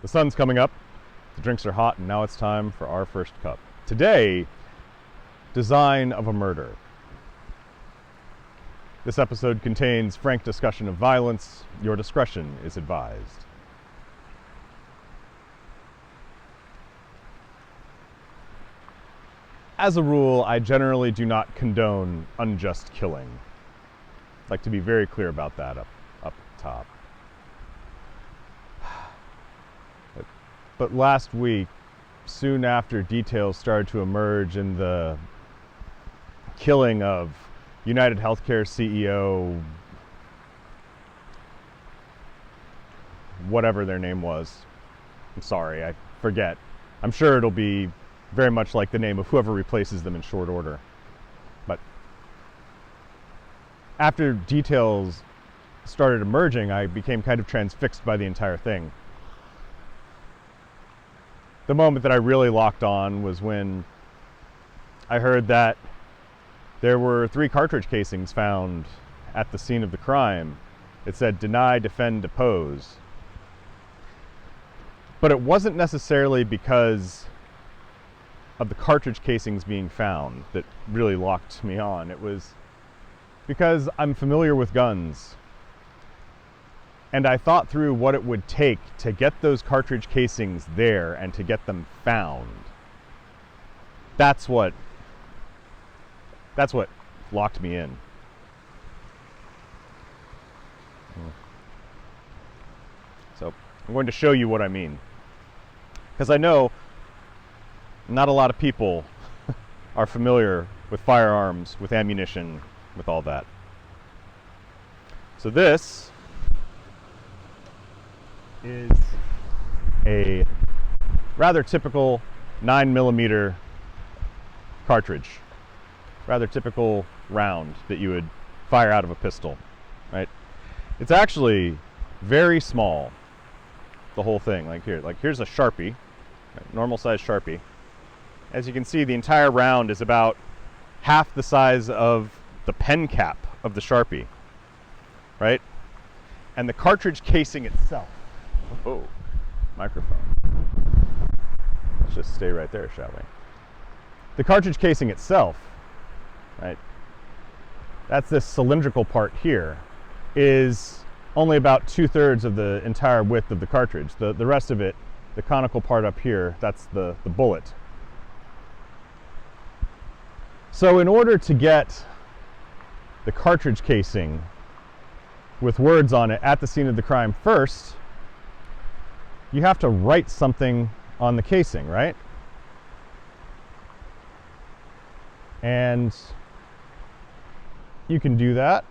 The sun's coming up, the drinks are hot, and now it's time for our first cup. Today, design of a murder. This episode contains frank discussion of violence. Your discretion is advised. As a rule, I generally do not condone unjust killing. I'd like to be very clear about that up top. But last week, soon after details started to emerge in the killing of UnitedHealthCare CEO, whatever their name was, I'm sorry, I forget. I'm sure it'll be very much like the name of whoever replaces them in short order. But after details started emerging, I became kind of transfixed by the entire thing. The moment that I really locked on was when I heard that there were 3 cartridge casings found at the scene of the crime. It said, "Deny, defend, depose." But it wasn't necessarily because of the cartridge casings being found that really locked me on. It was because I'm familiar with guns. And I thought through what it would take to get those cartridge casings there and to get them found. That's what locked me in. So I'm going to show you what I mean. Because I know not a lot of people are familiar with firearms, with ammunition, with all that. So this is a rather typical 9mm cartridge. Rather typical round that you would fire out of a pistol, right? It's actually very small, the whole thing. Here's a Sharpie, right? Normal size Sharpie. As you can see, the entire round is about half the size of the pen cap of the Sharpie, right? And the cartridge casing itself, oh, microphone. Let's just stay right there, shall we? The cartridge casing itself, right? That's this cylindrical part here, is only about 2/3 of the entire width of the cartridge. The rest of it, the conical part up here, that's the bullet. So in order to get the cartridge casing with words on it at the scene of the crime first, you have to write something on the casing, right? And you can do that.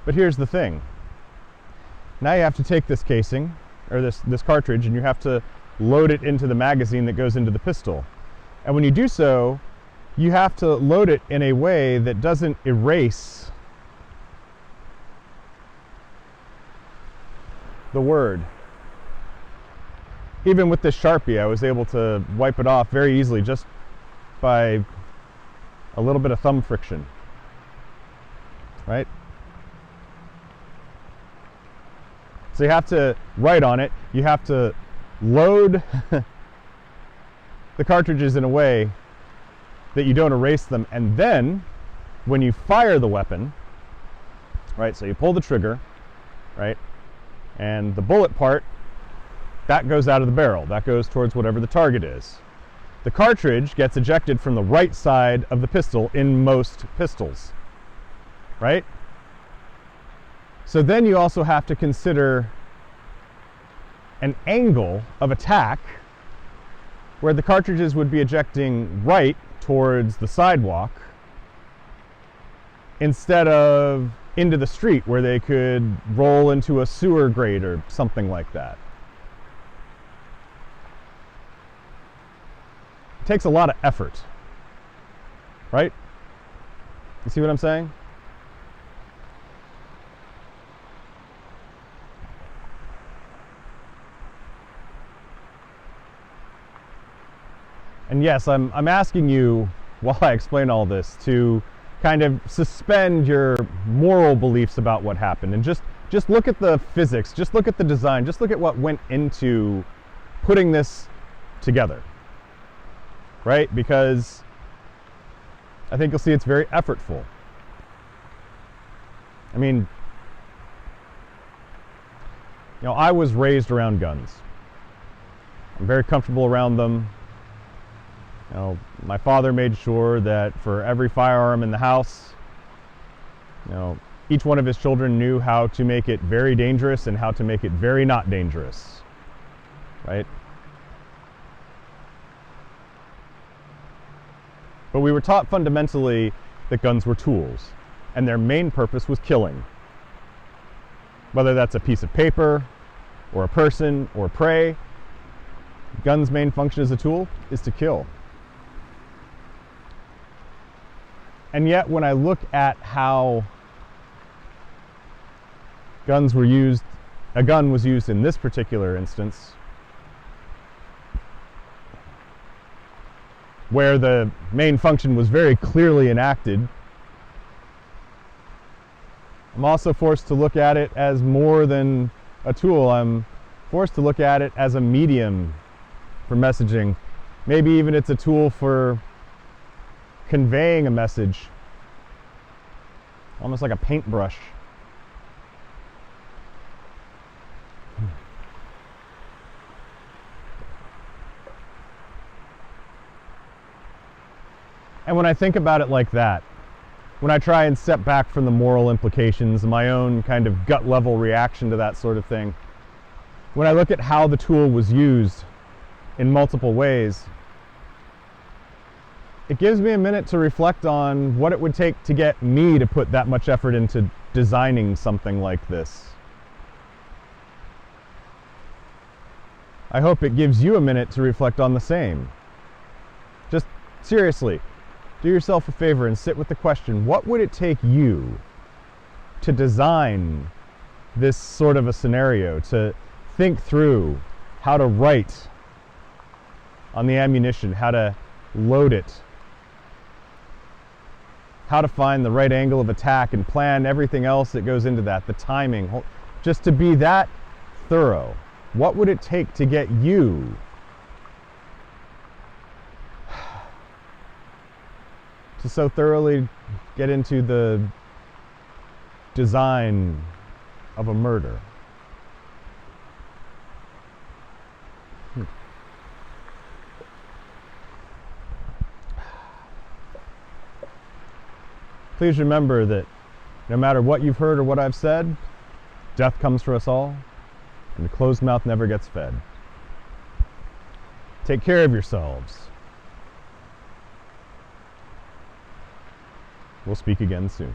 But here's the thing. Now you have to take this casing, or this cartridge, and you have to load it into the magazine that goes into the pistol. And when you do so, you have to load it in a way that doesn't erase the word. Even with this Sharpie, I was able to wipe it off very easily just by a little bit of thumb friction, right? So you have to write on it, you have to load the cartridges in a way that you don't erase them, and then when you fire the weapon, right, so you pull the trigger, right, and the bullet part, that goes out of the barrel, that goes towards whatever the target is. The cartridge gets ejected from the right side of the pistol in most pistols, right? So then you also have to consider an angle of attack where the cartridges would be ejecting right towards the sidewalk instead of into the street where they could roll into a sewer grate or something like that. It takes a lot of effort, right? You see what I'm saying? And yes, I'm asking you, while I explain all this, to kind of suspend your moral beliefs about what happened and just Just look at the physics, just look at the design, just look at what went into putting this together, right? Because I think you'll see it's very effortful. I mean, you know, I was raised around guns. I'm very comfortable around them. You know, my father made sure that for every firearm in the house, you know, each one of his children knew how to make it very dangerous and how to make it very not dangerous, right? But we were taught fundamentally that guns were tools, and their main purpose was killing. Whether that's a piece of paper, or a person, or prey, guns' main function as a tool is to kill. And yet, when I look at how guns were used, a gun was used in this particular instance, where the main function was very clearly enacted, I'm also forced to look at it as more than a tool. I'm forced to look at it as a medium for messaging. Maybe even it's a tool for conveying a message, almost like a paintbrush. And when I think about it like that, when I try and step back from the moral implications, my own kind of gut level reaction to that sort of thing, when I look at how the tool was used in multiple ways, it gives me a minute to reflect on what it would take to get me to put that much effort into designing something like this. I hope it gives you a minute to reflect on the same. Just seriously, do yourself a favor and sit with the question, what would it take you to design this sort of a scenario, to think through how to write on the ammunition, how to load it, how to find the right angle of attack and plan everything else that goes into that, the timing, just to be that thorough. What would it take to get you to so thoroughly get into the design of a murder? Please remember that no matter what you've heard or what I've said, death comes for us all, and a closed mouth never gets fed. Take care of yourselves. We'll speak again soon.